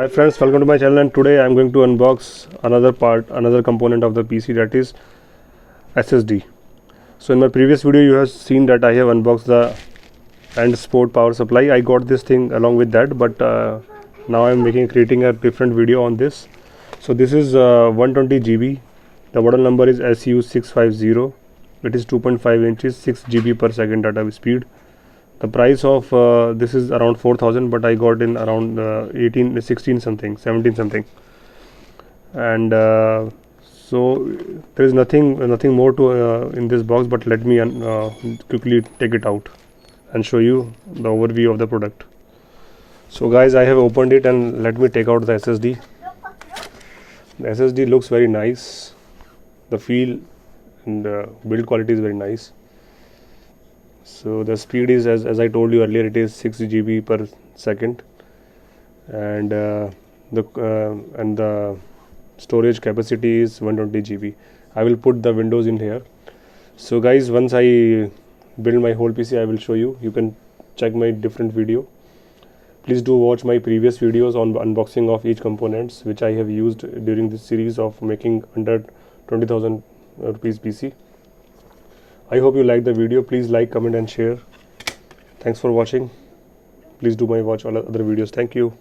Hi friends, welcome to my channel, and today I am going to unbox another component of the PC, that is SSD. So in my previous video you have seen that I have unboxed the AND sport power supply. I got this thing along with that, but now I am creating a different video on this. So this is 120GB. The model number is SU650. It is 2.5 inches, 6 GB per second data speed. The price of this is around 4,000, but I got in around 16 something, 17 something. And so there is nothing more to in this box, but let me quickly take it out and show you the overview of the product. So guys, I have opened it, and let me take out the SSD. The SSD looks very nice. The feel and build quality is very nice. So the speed is, as I told you earlier, it is 6 GB per second, and the storage capacity is 120 GB. I will put the windows in here. So guys, once I build my whole PC, I will show you. You can check my different video. Please do watch my previous videos on unboxing of each components which I have used during this series of making under 20,000 rupees PC. I hope you like the video. Please like, comment and share. Thanks for watching. Please do watch all other videos. Thank you.